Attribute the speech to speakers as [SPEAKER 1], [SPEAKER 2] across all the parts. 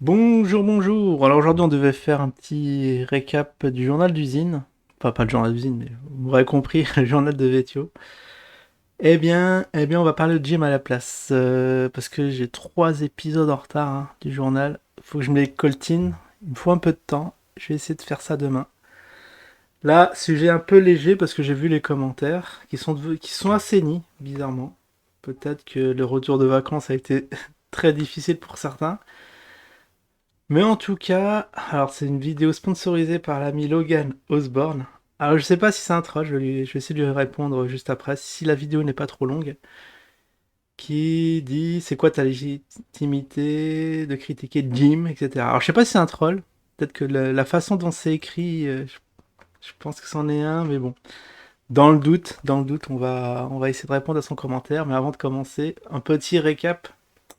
[SPEAKER 1] Bonjour, bonjour. Alors aujourd'hui, on devait faire un petit récap du journal d'usine. Enfin, pas le journal d'usine, mais vous m'aurez compris, le journal de Vétio. On va parler de gym à la place. Parce que j'ai 3 épisodes en retard du journal. Faut que je me les coltine. Il me faut un peu de temps. Je vais essayer de faire ça demain. Là, sujet un peu léger parce que j'ai vu les commentaires qui sont assainis, bizarrement. Peut-être que le retour de vacances a été très difficile pour certains. Mais en tout cas, alors c'est une vidéo sponsorisée par l'ami Logan Osborne. Alors je sais pas si c'est un troll, je vais essayer de lui répondre juste après, si la vidéo n'est pas trop longue. Qui dit c'est quoi ta légitimité de critiquer Jim, etc. Alors je sais pas si c'est un troll, peut-être que la façon dont c'est écrit, je pense que c'en est un, mais bon. Dans le doute, on va essayer de répondre à son commentaire, mais avant de commencer, un petit récap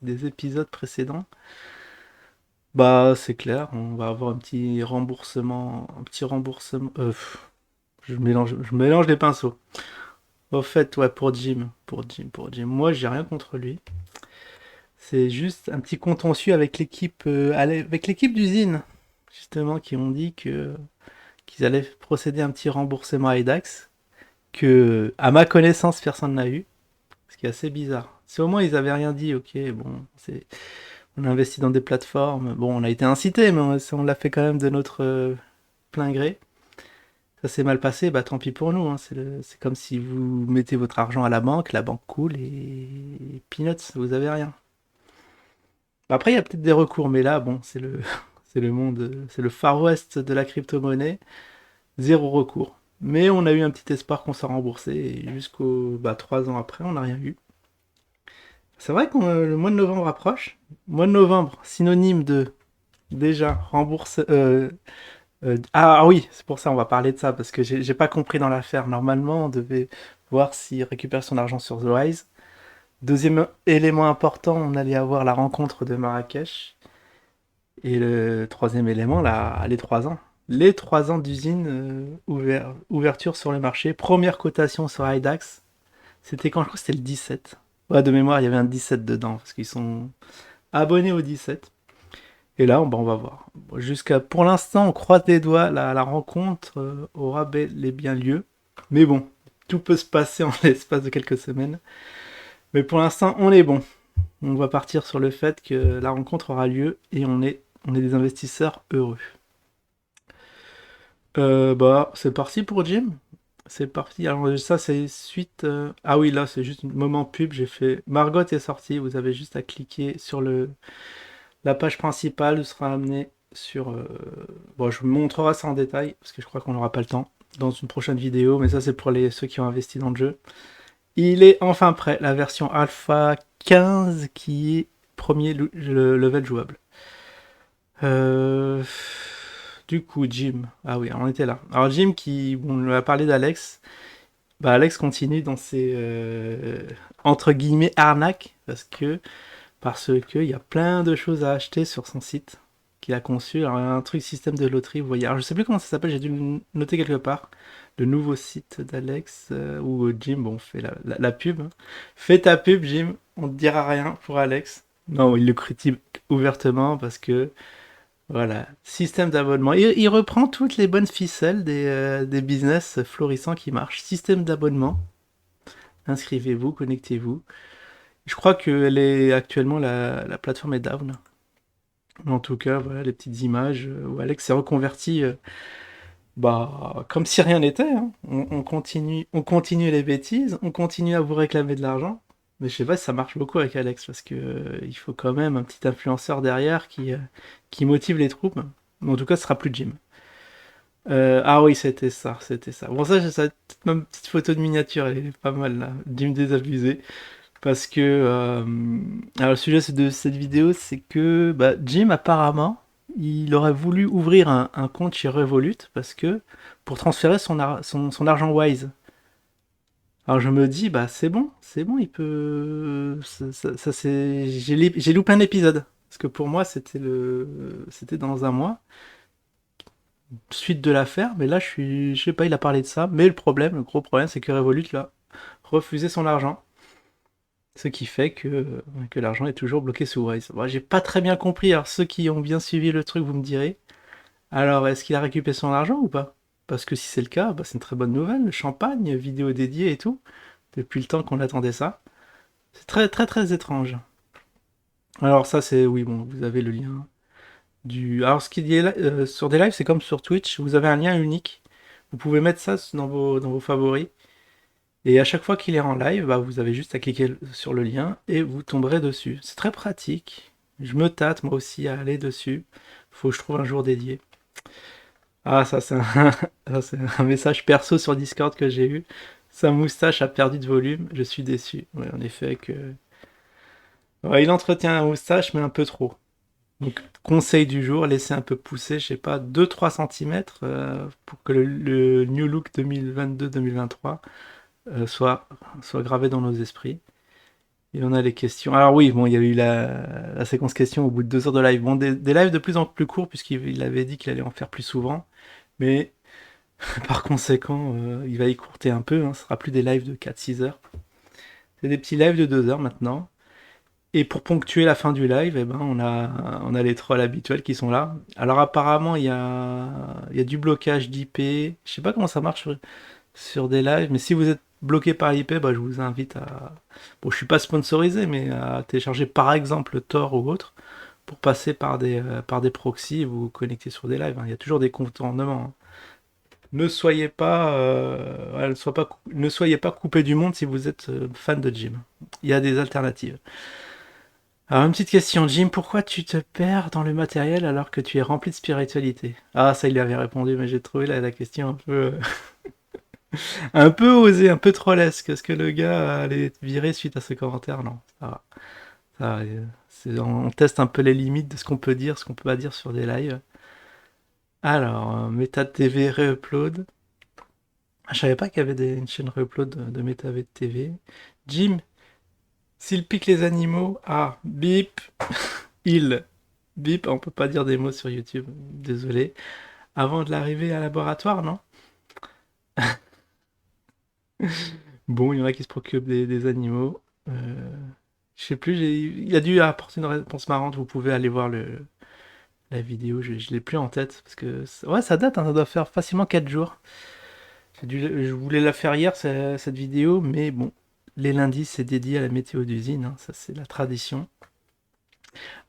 [SPEAKER 1] des épisodes précédents. Bah, c'est clair, on va avoir un petit remboursement. Je mélange les pinceaux. Au fait, ouais, pour Jim. Moi, j'ai rien contre lui. C'est juste un petit contentieux avec l'équipe d'usine, justement, qui ont dit qu'ils allaient procéder à un petit remboursement à Edax, que, à ma connaissance, personne n'a eu, ce qui est assez bizarre. Si au moins ils avaient rien dit, ok, bon, on a investi dans des plateformes, bon, on a été incité, mais on l'a fait quand même de notre plein gré. Ça s'est mal passé, bah tant pis pour nous, hein. C'est comme si vous mettez votre argent à la banque coule et peanuts, vous avez rien. Après, il y a peut-être des recours, mais là, bon, c'est le monde, c'est le Far West de la crypto-monnaie, zéro recours. Mais on a eu un petit espoir qu'on soit remboursé, et jusqu'au 3 ans après, on n'a rien eu. C'est vrai que le mois de novembre approche. Mois de novembre, synonyme de déjà rembourse. Oui, c'est pour ça on va parler de ça, parce que j'ai pas compris dans l'affaire. Normalement, on devait voir s'il récupère son argent sur The Rise. Deuxième élément important, on allait avoir la rencontre de Marrakech. Et le troisième élément, les 3 ans. Les 3 ans d'usine ouverture sur le marché. Première cotation sur IDAX. C'était quand? Je crois que c'était le 17. Ouais, de mémoire, il y avait un 17 dedans, parce qu'ils sont abonnés au 17. Et là, on va voir. Pour l'instant, on croise les doigts, la rencontre aura bel et bien lieu. Mais bon, tout peut se passer en l'espace de quelques semaines. Mais pour l'instant, on est bon. On va partir sur le fait que la rencontre aura lieu et on est des investisseurs heureux. C'est parti pour Jim. C'est parti. Alors ça, c'est suite. Ah oui, là, c'est juste un moment pub. J'ai fait. Margot est sortie. Vous avez juste à cliquer sur la page principale. Vous sera amené sur. Bon, je vous montrerai ça en détail parce que je crois qu'on n'aura pas le temps dans une prochaine vidéo. Mais ça, c'est pour ceux qui ont investi dans le jeu. Il est enfin prêt. La version Alpha 15 qui est premier le level jouable. Euh, Du coup, Jim. Ah oui, on était là. Alors Jim on lui a parlé d'Alex. Bah Alex continue dans ses entre guillemets arnaques parce que il y a plein de choses à acheter sur son site qu'il a conçu. Alors un truc système de loterie, vous voyez. Alors je sais plus comment ça s'appelle, j'ai dû le noter quelque part. Le nouveau site d'Alex où Jim, bon, fait la pub, hein. Fais ta pub, Jim. On te dira rien pour Alex. Non, il le critique ouvertement parce que voilà, système d'abonnement. Il reprend toutes les bonnes ficelles des business florissants qui marchent. Système d'abonnement. Inscrivez-vous, connectez-vous. Je crois que actuellement la plateforme est down. En tout cas, voilà les petites images où Alex s'est reconverti, comme si rien n'était, hein. On continue les bêtises, on continue à vous réclamer de l'argent. Mais je sais pas si ça marche beaucoup avec Alex parce que il faut quand même un petit influenceur derrière qui motive les troupes. Mais en tout cas, ce sera plus Jim. Ah oui, c'était ça, c'était ça. Bon, ça, j'ai ma petite photo de miniature, elle est pas mal là. Jim désabusé. Parce que. Alors, le sujet de cette vidéo, c'est que Jim, apparemment, il aurait voulu ouvrir un compte chez Revolut parce que. Pour transférer son argent Wise. Alors, je me dis, c'est bon, il peut. J'ai loupé un épisode. Parce que pour moi, c'était dans un mois suite de l'affaire, mais là, je sais pas, il a parlé de ça. Mais le gros problème, c'est que Revolut, là, refusé son argent. Ce qui fait que l'argent est toujours bloqué sous Wise. Bon, j'ai pas très bien compris. Alors, ceux qui ont bien suivi le truc, vous me direz. Alors, est-ce qu'il a récupéré son argent ou pas? Parce que si c'est le cas, bah, c'est une très bonne nouvelle. Champagne, vidéo dédiée et tout. Depuis le temps qu'on attendait ça. C'est très, très, très étrange. Alors, ça, c'est. Oui, bon, vous avez le lien du. Alors, ce qui est sur des lives, c'est comme sur Twitch. Vous avez un lien unique. Vous pouvez mettre ça dans vos favoris. Et à chaque fois qu'il est en live, bah, vous avez juste à cliquer sur le lien et vous tomberez dessus. C'est très pratique. Je me tâte moi aussi à aller dessus. Faut que je trouve un jour dédié. Ah, ça c'est un, ça, c'est un message perso sur Discord que j'ai eu. Sa moustache a perdu de volume. Je suis déçu. Ouais, en effet que. Ouais, il entretient la moustache, mais un peu trop. Donc, conseil du jour, laissez un peu pousser, je sais pas, 2-3 cm pour que le New Look 2022-2023 soit gravé dans nos esprits. Et on a les questions. Alors oui, bon, il y a eu la séquence questions au bout de 2 heures de live. Bon, des lives de plus en plus courts, puisqu'il avait dit qu'il allait en faire plus souvent. Mais par conséquent, il va écourter un peu. Hein. Ce sera plus des lives de 4-6 heures. C'est des petits lives de 2 heures maintenant. Et pour ponctuer la fin du live, eh ben, on a les trolls habituels qui sont là. Alors apparemment, il y a du blocage d'IP. Je sais pas comment ça marche sur des lives, mais si vous êtes bloqué par l'IP, bah, je vous invite à... Bon, je suis pas sponsorisé, mais à télécharger par exemple Tor ou autre pour passer par des proxys et vous connecter sur des lives. Hein. Il y a toujours des contournements. Hein. Ne soyez pas, voilà, ne soyez pas coupé du monde si vous êtes fan de Jim. Il y a des alternatives. Alors, une petite question, Jim, pourquoi tu te perds dans le matériel alors que tu es rempli de spiritualité? Ah, ça, il lui avait répondu, mais j'ai trouvé la question un peu osée, un peu trollesque. Est-ce que le gars allait être viré suite à ce commentaire? Non, ça va. Ça va, on teste un peu les limites de ce qu'on peut dire, ce qu'on peut pas dire sur des lives. Alors, Meta TV Reupload. Ah, je savais pas qu'il y avait une chaîne Reupload de Meta TV. Jim, s'il pique les animaux, ah, bip, il. Bip, on peut pas dire des mots sur YouTube, désolé. Avant de l'arrivée à laboratoire, non? Bon, il y en a qui se préoccupent des animaux. Je sais plus, il a dû apporter une réponse marrante, vous pouvez aller voir la vidéo, je l'ai plus en tête, parce que... Ouais, ça date, hein, ça doit faire facilement 4 jours. Je voulais la faire hier, cette vidéo, mais bon, les lundis, c'est dédié à la météo d'usine, hein, ça c'est la tradition.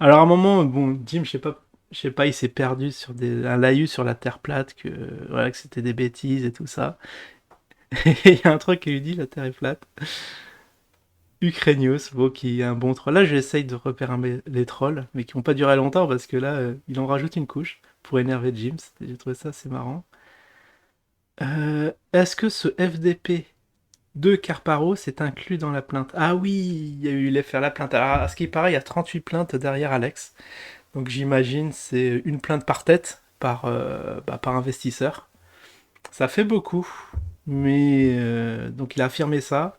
[SPEAKER 1] Alors à un moment, bon, Jim, je sais pas, il s'est perdu sur un laïus sur la Terre plate, voilà, que c'était des bêtises et tout ça. Et il y a un truc qui lui dit, la Terre est plate. Ukrainios, bon, qui est un bon troll. Là, j'essaye de repérer les trolls, mais qui n'ont pas duré longtemps, parce que là, il en rajoute une couche pour énerver Jim. J'ai trouvé ça assez marrant. Est-ce que ce FDP de Carparo s'est inclus dans la plainte? Ah oui, il y a eu l'affaire la plainte. Alors, à ce qui paraît, il y a 38 plaintes derrière Alex. Donc j'imagine c'est une plainte par tête, par investisseur. Ça fait beaucoup. Mais donc il a affirmé ça.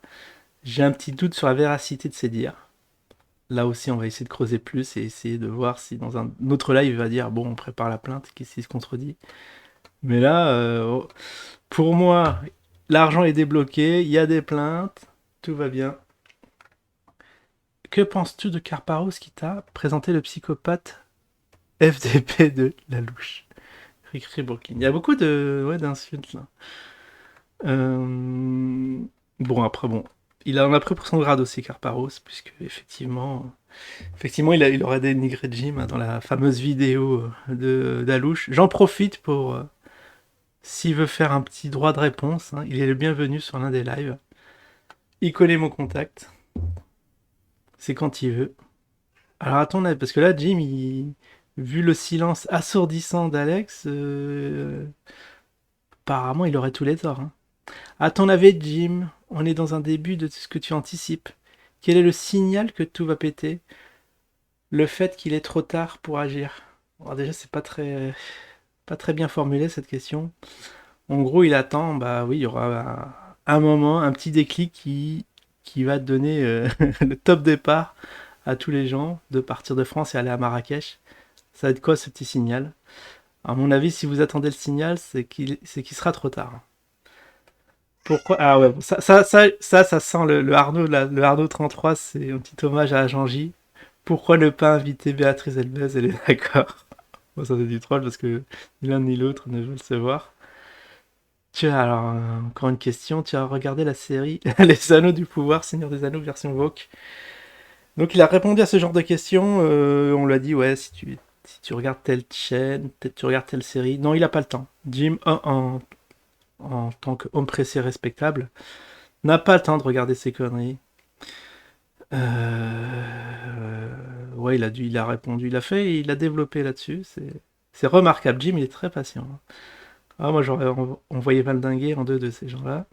[SPEAKER 1] J'ai un petit doute sur la véracité de ses dires. Là aussi, on va essayer de creuser plus et essayer de voir si dans un autre live, il va dire bon, on prépare la plainte, qu'est-ce qui se contredit. Mais là, pour moi, l'argent est débloqué, il y a des plaintes, tout va bien. Que penses-tu de Karparos qui t'a présenté le psychopathe FDP de la louche? Rick Brooklyn. Il y a beaucoup ouais, d'insultes là. Bon, après, bon. Il en a pris pour son grade aussi, Karparos, puisque effectivement il aurait dénigré Jim hein, dans la fameuse vidéo d'Alouche. J'en profite pour, s'il veut faire un petit droit de réponse, hein, il est le bienvenu sur l'un des lives. Il connaît mon contact. C'est quand il veut. Alors attendez, parce que là, Jim, vu le silence assourdissant d'Alex, apparemment il aurait tous les torts. Hein. À ton avis, Jim, on est dans un début de ce que tu anticipes. Quel est le signal que tout va péter? Le fait qu'il est trop tard pour agir. Alors déjà, c'est pas très bien formulé cette question. En gros, il attend, bah oui, il y aura un moment, un petit déclic qui va donner le top départ à tous les gens de partir de France et aller à Marrakech. Ça va être quoi ce petit signal? À mon avis, si vous attendez le signal, c'est qu'il sera trop tard. Pourquoi? Ah ouais, bon, ça sent le Arnaud, le Arnaud 33, c'est un petit hommage à Jean-J. Pourquoi ne pas inviter Béatrice Elbez? Elle est d'accord. Bon, ça c'est du troll parce que ni l'un ni l'autre ne veulent se voir. Tu as alors encore une question. Tu as regardé la série Les Anneaux du Pouvoir, Seigneur des Anneaux version Woke. Donc il a répondu à ce genre de questions. On lui a dit ouais, si tu regardes telle chaîne, peut-être tu regardes telle série. Non, il a pas le temps. Jim, en tant qu'homme pressé respectable, n'a pas le temps de regarder ces conneries. Ouais, il a répondu, il a fait, il a développé là-dessus. C'est remarquable. Jim, il est très patient. Ah, moi, j'aurais envoyé valdinguer en deux de ces gens-là.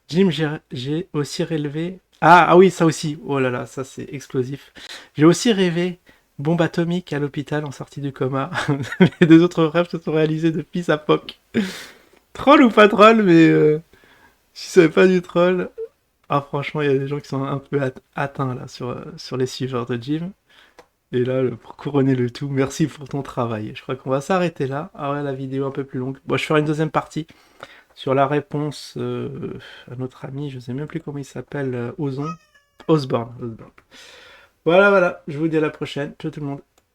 [SPEAKER 1] Jim, j'ai aussi relevé. Ah oui, ça aussi. Oh là là, ça c'est explosif. J'ai aussi rêvé bombe atomique à l'hôpital en sortie du coma. Les deux autres rêves se sont réalisés depuis sa POC. Troll ou pas troll, mais si c'est pas du troll. Ah, franchement, il y a des gens qui sont un peu atteints là sur les suiveurs de Jim. Et là, pour couronner le tout, merci pour ton travail. Je crois qu'on va s'arrêter là. Ah ouais, la vidéo un peu plus longue. Bon, je ferai une deuxième partie sur la réponse à notre ami, je sais même plus comment il s'appelle, Osborne. Voilà, voilà. Je vous dis à la prochaine. Ciao tout le monde.